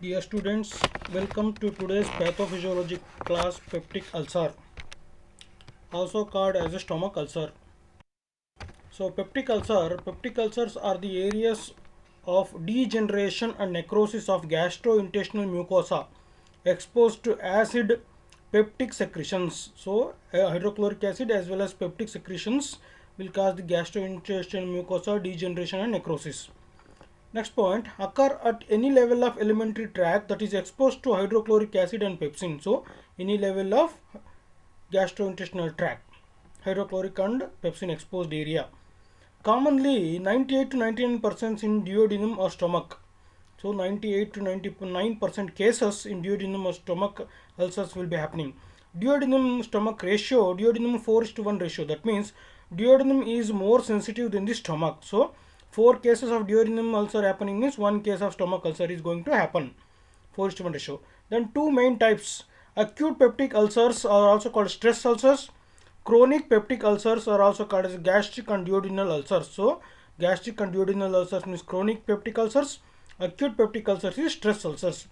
Dear students, welcome to today's pathophysiology class peptic ulcer, also called as a stomach ulcer. So peptic ulcers are the areas of degeneration and necrosis of gastrointestinal mucosa exposed to acid peptic secretions. So hydrochloric acid as well as peptic secretions will cause the gastrointestinal mucosa degeneration and necrosis. Next point, occur at any level of alimentary tract that is exposed to hydrochloric acid and pepsin. So, any level of gastrointestinal tract, hydrochloric and pepsin exposed area. Commonly, 98 to 99% in duodenum or stomach. So, 98 to 99% cases in duodenum or stomach ulcers will be happening. Duodenum stomach ratio, duodenum 4:1 ratio. That means duodenum is more sensitive than the stomach. So, 4 cases of duodenum ulcer happening means 1 case of stomach ulcer is going to happen. 4:1 ratio. Then two main types. Acute peptic ulcers are also called stress ulcers. Chronic peptic ulcers are also called as gastric and duodenal ulcers. So, gastric and duodenal ulcers means chronic peptic ulcers. Acute peptic ulcers is stress ulcers.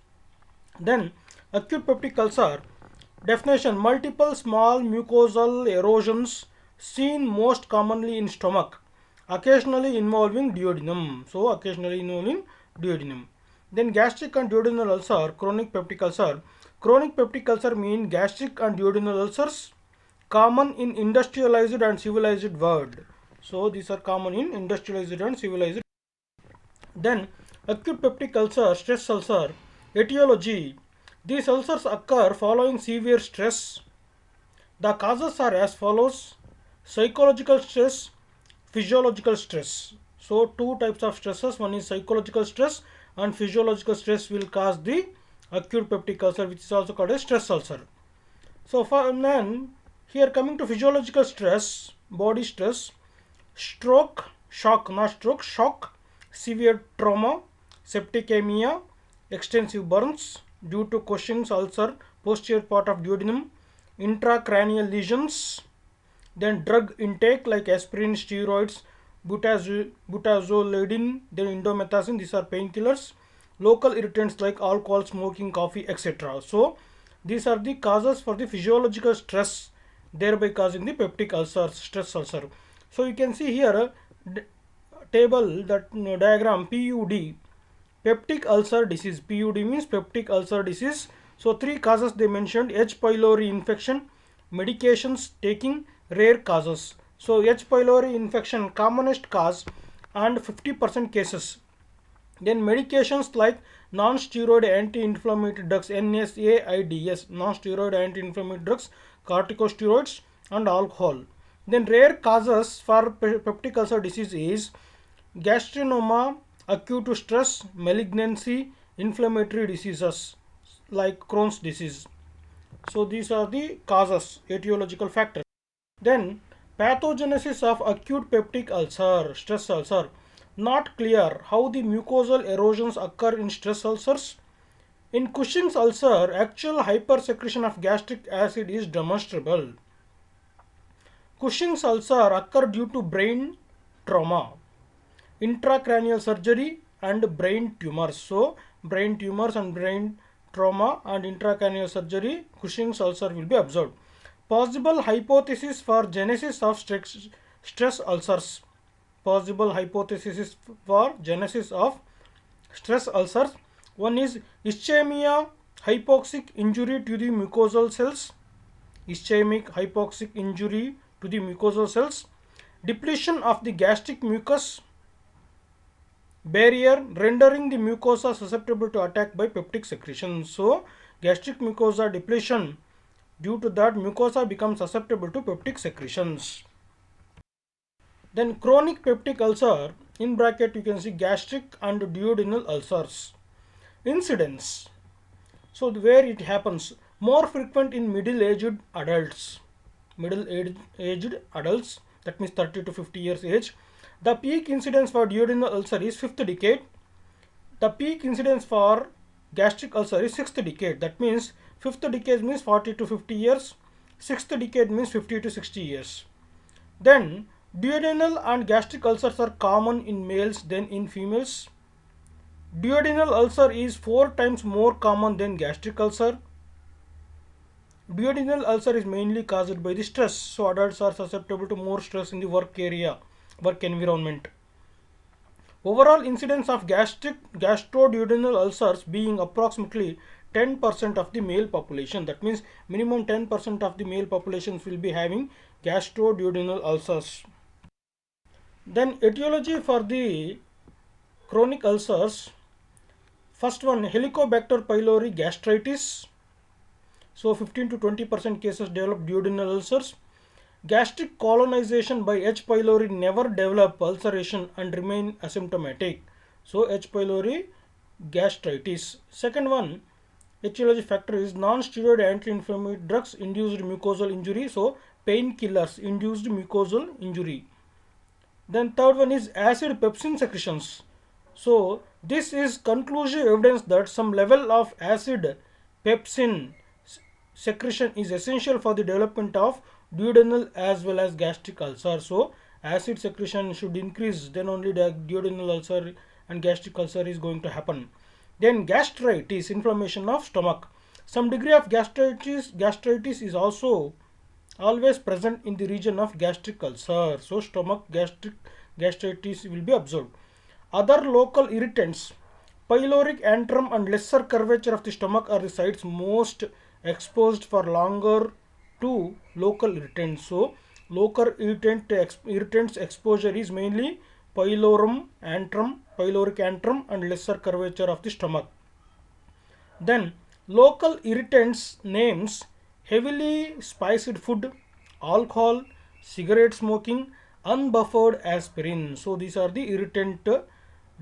Then, acute peptic ulcer definition: multiple small mucosal erosions seen most commonly in stomach, occasionally involving duodenum. So, occasionally involving duodenum. Then, gastric and duodenal ulcer, chronic peptic ulcer. Chronic peptic ulcer mean gastric and duodenal ulcers common in industrialized and civilized world. So, these are common in industrialized and civilized. Then, acute peptic ulcer, stress ulcer. Etiology: these ulcers occur following severe stress. The causes are as follows: psychological stress, physiological stress. So, two types of stresses: one is psychological stress, and physiological stress will cause the acute peptic ulcer, which is also called a stress ulcer. So, for then, here coming to physiological stress, body stress: stroke, shock, not stroke, shock, severe trauma, septicemia, extensive burns due to Cushing's ulcer, posterior part of duodenum, intracranial lesions, then drug intake like aspirin, steroids, butazolidine, then indomethacin, these are painkillers, local irritants like alcohol, smoking, coffee, etc. So, these are the causes for the physiological stress, thereby causing the peptic ulcer, stress ulcer. So, you can see here table, that diagram PUD, peptic ulcer disease. PUD means peptic ulcer disease. So, three causes they mentioned: H. pylori infection, medications taking, rare causes. So, H. pylori infection commonest cause and 50% cases. Then medications like non-steroid anti-inflammatory drugs, NSAIDs, non-steroid anti-inflammatory drugs, corticosteroids and alcohol. Then rare causes for peptic ulcer disease is gastrinoma, acute stress, malignancy, inflammatory diseases like Crohn's disease. So these are the causes, etiological factors. Then pathogenesis of acute peptic ulcer, stress ulcer. Not clear how the mucosal erosions occur in stress ulcers. In Cushing's ulcer, actual hypersecretion of gastric acid is demonstrable. Cushing's ulcer occur due to brain trauma, intracranial surgery and brain tumors. So, brain tumors and brain trauma and intracranial surgery, Cushing's ulcer will be observed. Possible hypothesis for genesis of stress ulcers. Possible hypothesis for genesis of stress ulcers. One is ischemia, hypoxic injury to the mucosal cells. Ischemic hypoxic injury to the mucosal cells. Depletion of the gastric mucus barrier, rendering the mucosa susceptible to attack by peptic secretion. So, gastric mucosa depletion, due to that mucosa becomes susceptible to peptic secretions. Then chronic peptic ulcer, in bracket you can see gastric and duodenal ulcers. Incidence. So where it happens, more frequent in middle-aged adults. Middle-aged adults, that means 30 to 50 years age. The peak incidence for duodenal ulcer is 5th decade. The peak incidence for gastric ulcer is 6th decade. That means 5th decade means 40 to 50 years. 6th decade means 50 to 60 years. Then duodenal and gastric ulcers are common in males than in females. Duodenal ulcer is 4 times more common than gastric ulcer. Duodenal ulcer is mainly caused by the stress, so adults are susceptible to more stress in the work area, work environment. Overall incidence of gastroduodenal ulcers being approximately 10% of the male population. That means minimum 10% of the male populations will be having gastroduodenal ulcers. Then etiology for the chronic ulcers. First one, Helicobacter pylori gastritis. So 15 to 20% cases develop duodenal ulcers. Gastric colonization by H. pylori never develop ulceration and remain asymptomatic. So H. pylori gastritis. Second one, etiology factor is non-steroid anti-inflammatory drugs induced mucosal injury. So painkillers induced mucosal injury. Then third one is acid pepsin secretions. So this is conclusive evidence that some level of acid pepsin secretion is essential for the development of duodenal as well as gastric ulcer. So acid secretion should increase, then only the duodenal ulcer and gastric ulcer is going to happen. Then gastritis, inflammation of stomach. Some degree of gastritis is also always present in the region of gastric ulcer. So stomach gastritis will be observed. Other local irritants, pyloric antrum and lesser curvature of the stomach are the sites most exposed for longer to local irritants. So local irritants exposure is mainly pyloric antrum and lesser curvature of the stomach. Then local irritants names: heavily spiced food, alcohol, cigarette smoking, unbuffered aspirin. So these are the irritant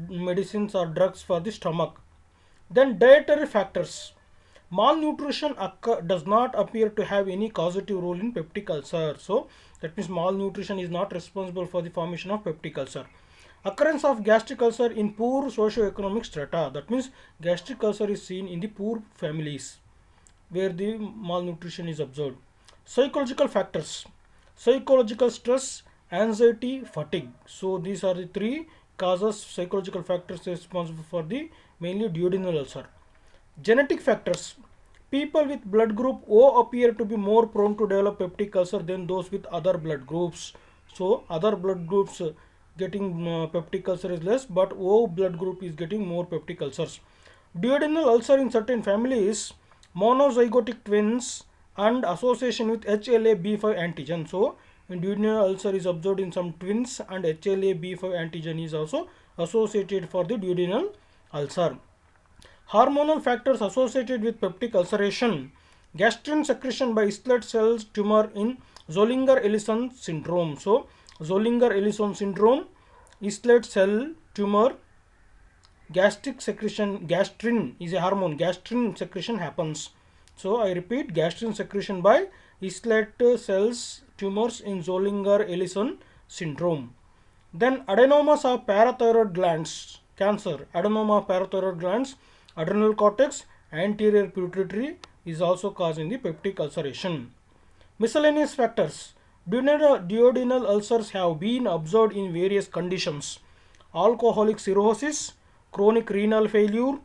medicines or drugs for the stomach. Then dietary factors. Malnutrition does not appear to have any causative role in peptic ulcer. So that means malnutrition is not responsible for the formation of peptic ulcer. Occurrence of gastric ulcer in poor socio-economic strata. That means gastric ulcer is seen in the poor families where the malnutrition is observed. Psychological factors. Psychological stress, anxiety, fatigue. So these are the three causes, psychological factors responsible for the mainly duodenal ulcer. Genetic factors. People with blood group O appear to be more prone to develop peptic ulcer than those with other blood groups. So other blood groups getting peptic ulcer is less, but O blood group is getting more peptic ulcers. Duodenal ulcer in certain families, monozygotic twins and association with HLA-B5 antigen. So duodenal ulcer is observed in some twins and HLA-B5 antigen is also associated for the duodenal ulcer. Hormonal factors associated with peptic ulceration. Gastrin secretion by islet cells tumor in Zollinger-Ellison syndrome. So Zollinger-Ellison syndrome, islet cell tumor, gastric secretion, gastrin is a hormone, gastrin secretion happens. So I repeat, gastrin secretion by islet cells tumors in Zollinger-Ellison syndrome. Then adenomas of parathyroid glands, cancer, adenoma of parathyroid glands, adrenal cortex, anterior pituitary is also causing the peptic ulceration. Miscellaneous factors. Duodenal ulcers have been observed in various conditions: alcoholic cirrhosis, chronic renal failure,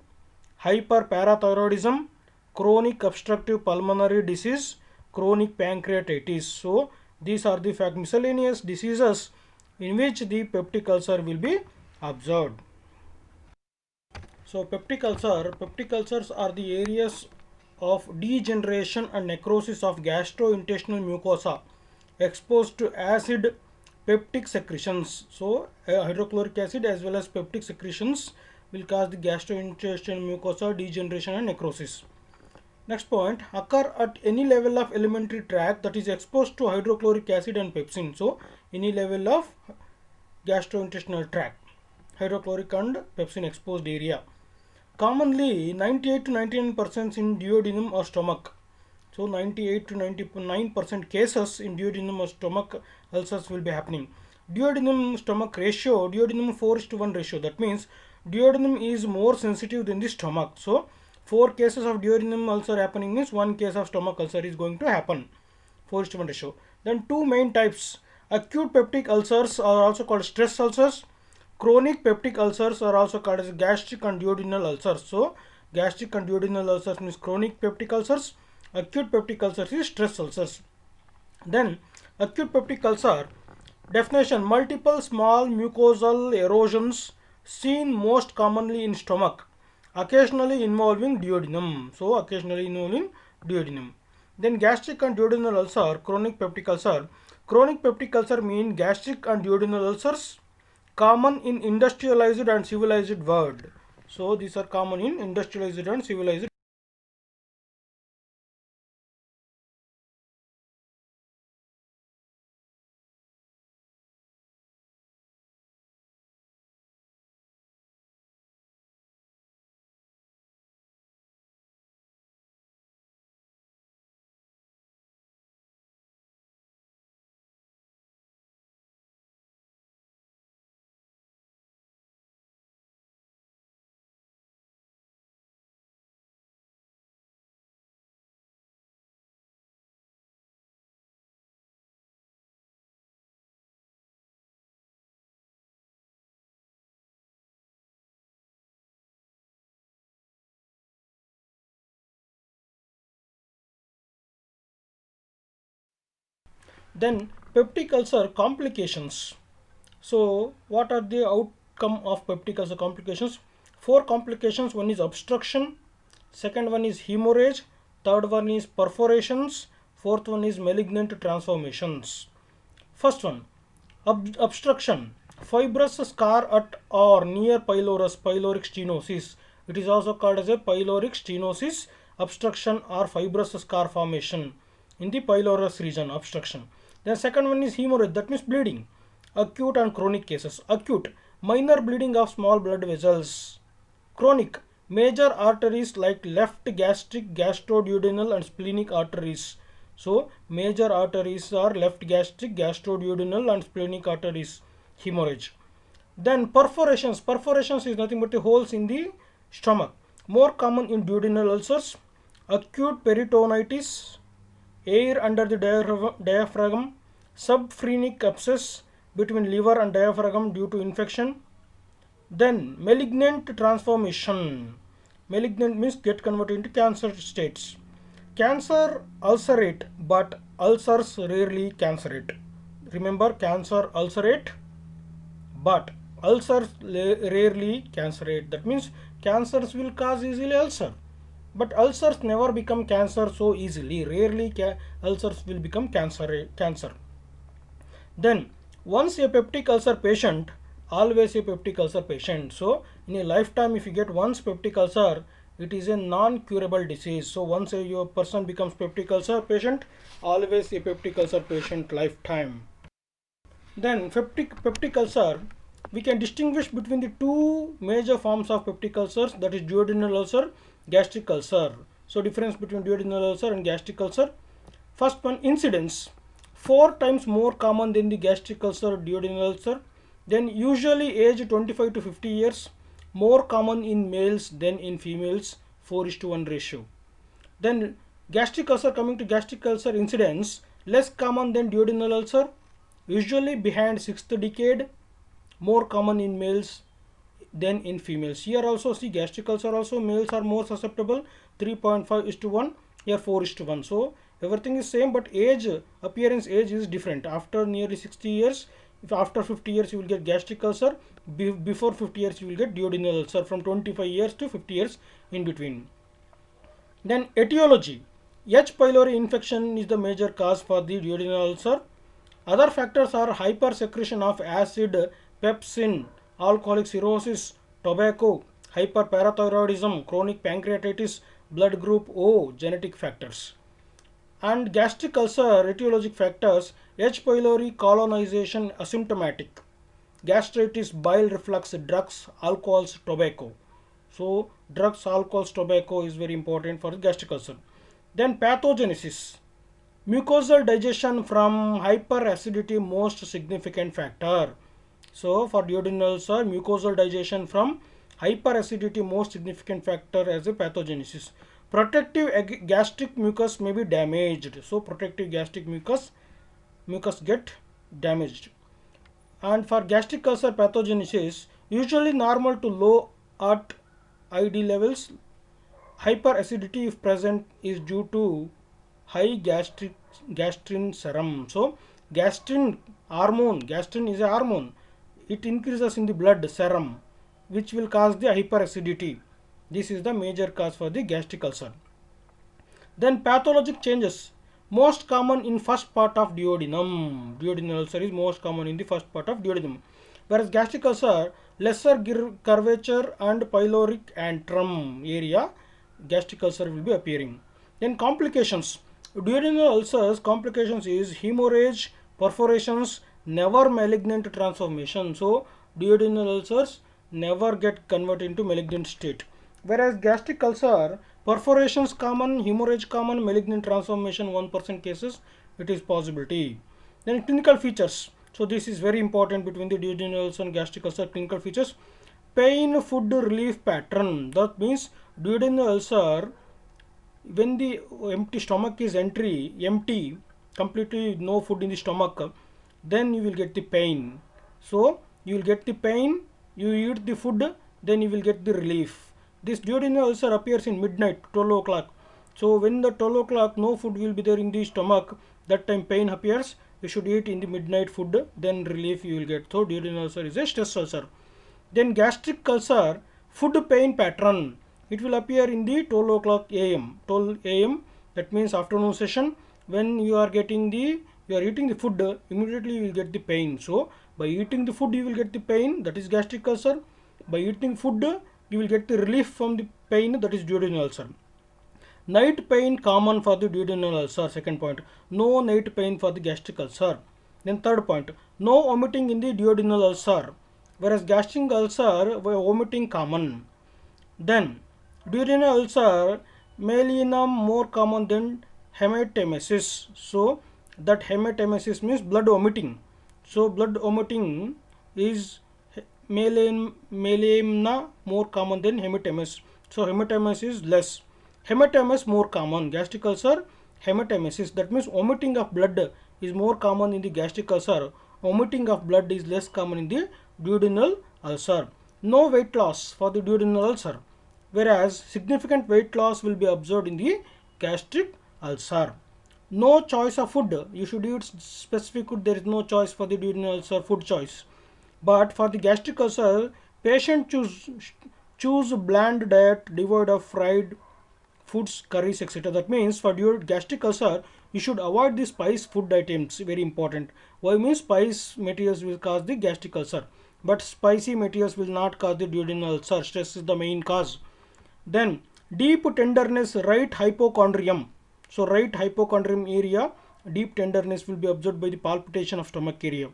hyperparathyroidism, chronic obstructive pulmonary disease, chronic pancreatitis. So these are the miscellaneous diseases in which the peptic ulcer will be observed. So peptic ulcers are the areas of degeneration and necrosis of gastrointestinal mucosa exposed to acid peptic secretions. So hydrochloric acid as well as peptic secretions will cause the gastrointestinal mucosa degeneration and necrosis. Next point, occur at any level of alimentary tract that is exposed to hydrochloric acid and pepsin. So any level of gastrointestinal tract, hydrochloric and pepsin exposed area. Commonly 98 to 99% in duodenum or stomach. So 98 to 99% cases in duodenum or stomach ulcers will be happening. Duodenum stomach ratio, duodenum 4:1 ratio. That means duodenum is more sensitive than the stomach. So 4 cases of duodenum ulcer happening means 1 case of stomach ulcer is going to happen. 4:1 ratio. Then two main types. Acute peptic ulcers are also called stress ulcers. Chronic peptic ulcers are also called as gastric and duodenal ulcers. So gastric and duodenal ulcers means chronic peptic ulcers. Acute peptic ulcers is stress ulcers. Then acute peptic ulcer definition: multiple small mucosal erosions seen most commonly in stomach, occasionally involving duodenum. So occasionally involving duodenum. Then gastric and duodenal ulcer, chronic peptic ulcer. Chronic peptic ulcer mean gastric and duodenal ulcers common in industrialized and civilized world. So these are common in industrialized and civilized. Then peptic ulcer complications. So what are the outcome of peptic ulcer complications? Four complications. One is obstruction, second one is hemorrhage, third one is perforations, fourth one is malignant transformations. First one, obstruction, fibrous scar at or near pylorus, pyloric stenosis. It is also called as a pyloric stenosis, obstruction or fibrous scar formation in the pylorus region, obstruction. Then second one is hemorrhage, that means bleeding. Acute and chronic cases. Acute, minor bleeding of small blood vessels. Chronic, major arteries like left gastric, gastroduodenal and splenic arteries. So major arteries are left gastric, gastroduodenal and splenic arteries, hemorrhage. Then perforations. Perforations is nothing but the holes in the stomach. More common in duodenal ulcers. Acute peritonitis, air under the diaphragm, subphrenic abscess between liver and diaphragm due to infection. Then malignant transformation. Malignant means get converted into cancer states. Cancer ulcerate, but ulcers rarely cancerate. Remember, cancer ulcerate, but ulcers rarely cancerate. That means cancers will cause easily ulcer, but ulcers never become cancer so easily. Rarely ulcers will become cancer. Then once a peptic ulcer patient, always a peptic ulcer patient. So in a lifetime, if you get once peptic ulcer, it is a non-curable disease. So once your person becomes peptic ulcer patient, always a peptic ulcer patient lifetime. Then peptic ulcer, we can distinguish between the two major forms of peptic ulcers, that is duodenal ulcer, gastric ulcer. So difference between duodenal ulcer and gastric ulcer. First one, incidence, 4 times more common than the gastric ulcer, duodenal ulcer. Then usually age 25 to 50 years, more common in males than in females, 4:1 ratio. Then gastric ulcer, coming to gastric ulcer incidence, less common than duodenal ulcer, usually behind 6th decade, more common in males than in females. Here also see gastric ulcer also males are more susceptible, 3.5:1, here 4:1. So everything is same, but age, appearance age is different. After nearly 60 years, if after 50 years you will get gastric ulcer, before 50 years you will get duodenal ulcer, from 25 years to 50 years in between. Then etiology, H. pylori infection is the major cause for the duodenal ulcer. Other factors are hypersecretion of acid, pepsin, alcoholic cirrhosis, tobacco, hyperparathyroidism, chronic pancreatitis, blood group O, genetic factors. And gastric ulcer etiologic factors, H. pylori colonization asymptomatic, gastritis, bile reflux, drugs, alcohols, tobacco. So drugs, alcohols, tobacco is very important for gastric ulcer. Then pathogenesis, mucosal digestion from hyperacidity most significant factor. So for duodenal ulcer, mucosal digestion from hyperacidity most significant factor as a pathogenesis. Protective gastric mucus may be damaged. So protective gastric mucus get damaged. And for gastric ulcer pathogenesis, usually normal to low at ID levels. Hyperacidity if present is due to high gastrin serum. So gastrin is a hormone. It increases in the blood serum, which will cause the hyperacidity. This is the major cause for the gastric ulcer. Then pathologic changes, most common in first part of duodenum. Duodenal ulcer is most common in the first part of duodenum. Whereas gastric ulcer, lesser curvature and pyloric antrum area, gastric ulcer will be appearing. Then complications. Duodenal ulcers complications is hemorrhage, perforations, never malignant transformation. So duodenal ulcers never get converted into malignant state. Whereas gastric ulcer, perforations common, hemorrhage common, malignant transformation 1% cases it is possibility. Then clinical features. So this is very important between the duodenal ulcer and gastric ulcer. Clinical features: pain, food relief pattern. That means duodenal ulcer, when the empty stomach is empty, completely no food in the stomach, then you will get the pain. So you will get the pain, you eat the food, then you will get the relief. This duodenal ulcer appears in midnight, 12 o'clock. So when the 12 o'clock no food will be there in the stomach, that time pain appears. You should eat in the midnight food, then relief you will get. So duodenal ulcer is a stress ulcer. Then gastric ulcer, food pain pattern. It will appear in the 12 o'clock am. 12 am, that means afternoon session. When you are eating the food, immediately you will get the pain. So by eating the food you will get the pain, that is gastric ulcer. By eating food you will get the relief from the pain, that is duodenal ulcer. Night pain common for the duodenal ulcer. Second point, no night pain for the gastric ulcer. Then third point, no vomiting in the duodenal ulcer, whereas gastric ulcer vomiting common. Then duodenal ulcer, malignum more common than hematemesis. So that hematemesis means blood vomiting. So blood vomiting is melimna more common than hematemesis. So hematemesis is less. Hematemesis more common. Gastric ulcer, hematemesis, that means vomiting of blood is more common in the gastric ulcer. Vomiting of blood is less common in the duodenal ulcer. No weight loss for the duodenal ulcer, whereas significant weight loss will be observed in the gastric ulcer. No choice of food. You should eat specific food. There is no choice for the duodenal ulcer food choice. But for the gastric ulcer, patient choose bland diet devoid of fried foods, curries, etc. That means for gastric ulcer, you should avoid the spice food items. Very important. Why? Means spice materials will cause the gastric ulcer, but spicy materials will not cause the duodenal ulcer. Stress is the main cause. Then deep tenderness, right hypochondrium. So right hypochondrium area, deep tenderness will be observed by the palpitation of stomach area.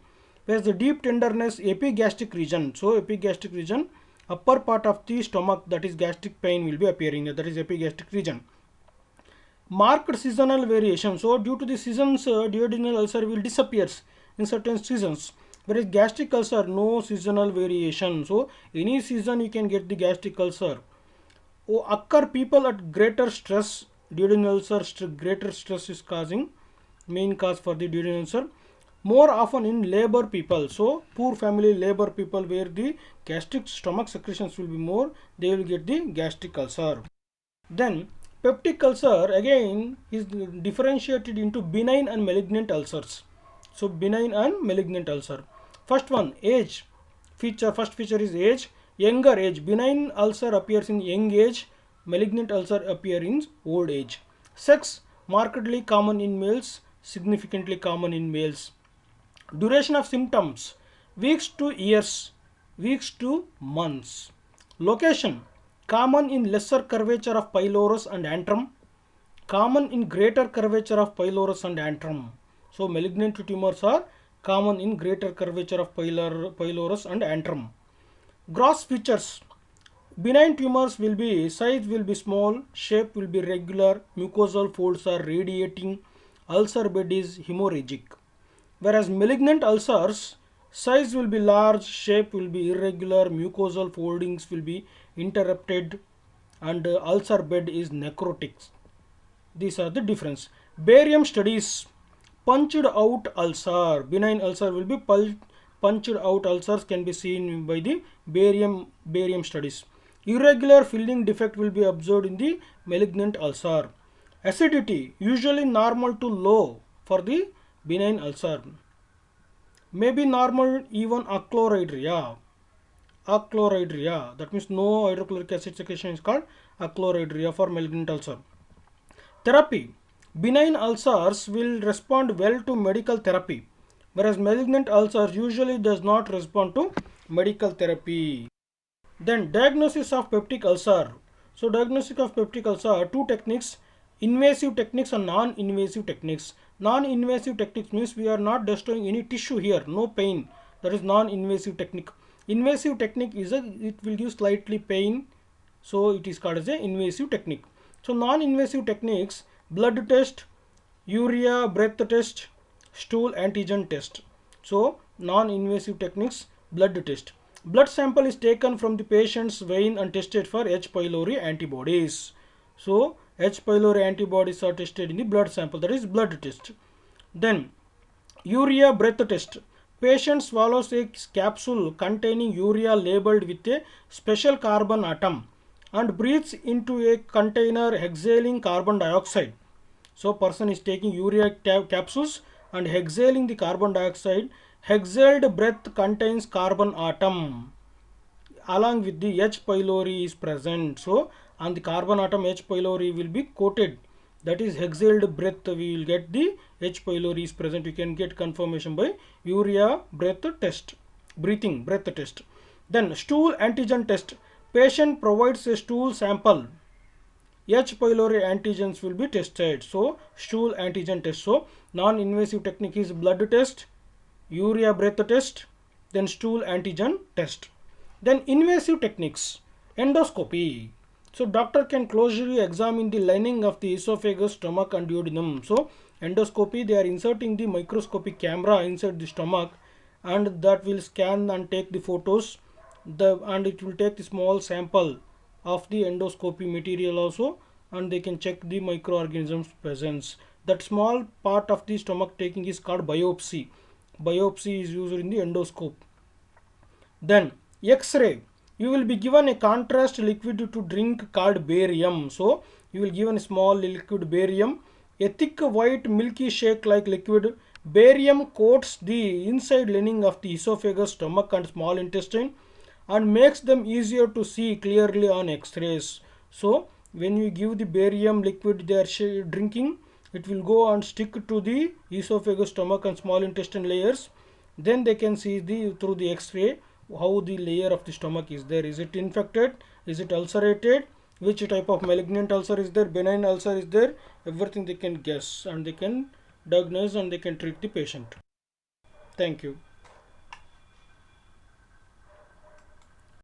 Whereas the deep tenderness, epigastric region. So epigastric region, upper part of the stomach, that is gastric pain will be appearing. That is epigastric region. Marked seasonal variation. So due to the seasons, duodenal ulcer will disappear in certain seasons. Whereas gastric ulcer, no seasonal variation. So any season you can get the gastric ulcer. Occur people at greater stress. Duodenal ulcer, greater stress is causing, main cause for the duodenal ulcer. More often in labor people. So poor family labor people, where the gastric stomach secretions will be more, they will get the gastric ulcer. Then peptic ulcer again is differentiated into benign and malignant ulcers. So benign and malignant ulcer. First one, age feature. First feature is age. Younger age. Benign ulcer appears in young age. Malignant ulcer appear in old age. Sex, markedly common in males, significantly common in males. Duration of symptoms, weeks to years, weeks to months. Location, common in lesser curvature of pylorus and antrum, common in greater curvature of pylorus and antrum. So malignant tumors are common in greater curvature of pylorus and antrum. Gross features, benign tumors will be, size will be small, shape will be regular, mucosal folds are radiating, ulcer bed is hemorrhagic. Whereas malignant ulcers, size will be large, shape will be irregular, mucosal foldings will be interrupted, and ulcer bed is necrotic. These are the difference. Barium studies, punched out ulcer. Benign ulcer will be punched out ulcers can be seen by the barium studies. Irregular filling defect will be observed in the malignant ulcer. Acidity usually normal to low for the benign ulcer. May be normal even achloridria. Achloridria, that means no hydrochloric acid secretion is called achloridria for malignant ulcer. Therapy. Benign ulcers will respond well to medical therapy, whereas malignant ulcers usually does not respond to medical therapy. Then diagnosis of peptic ulcer. So diagnosis of peptic ulcer, two techniques, invasive techniques and non-invasive techniques. Non-invasive techniques means we are not destroying any tissue here, no pain. That is non-invasive technique. Invasive technique is it will give slightly pain, so it is called as a invasive technique. So non-invasive techniques, blood test, urea breath test, stool antigen test. So non-invasive techniques, blood test. Blood sample is taken from the patient's vein and tested for H. pylori antibodies. So H. pylori antibodies are tested in the blood sample, that is blood test. Then urea breath test. Patient swallows a capsule containing urea labeled with a special carbon atom and breathes into a container exhaling carbon dioxide. So person is taking urea capsules and exhaling the carbon dioxide. Exhaled breath contains carbon atom along with the H. pylori is present. So on the carbon atom H. pylori will be coated. That is exhaled breath, we will get the H. pylori is present. You can get confirmation by urea breath test, breathing breath test. Then stool antigen test. Patient provides a stool sample. H. pylori antigens will be tested. So stool antigen test. So non-invasive technique is blood test, urea breath test, then stool antigen test. Then invasive techniques, endoscopy. So doctor can closely examine the lining of the esophagus, stomach and duodenum. So endoscopy, they are inserting the microscopic camera inside the stomach and that will scan and take the photos, and it will take the small sample of the endoscopy material also, and they can check the microorganisms presence. That small part of the stomach taking is called biopsy. Biopsy is used in the endoscope. Then X-ray, you will be given a contrast liquid to drink called barium. So you will given a small liquid barium, a thick white milky shake like liquid. Barium coats the inside lining of the esophagus, stomach and small intestine and makes them easier to see clearly on X-rays. So when you give the barium liquid they are drinking, it will go and stick to the esophagus, stomach and small intestine layers. Then they can see through the X-ray how the layer of the stomach is there. Is it infected? Is it ulcerated? Which type of malignant ulcer is there? Benign ulcer is there? Everything they can guess and they can diagnose and they can treat the patient. Thank you.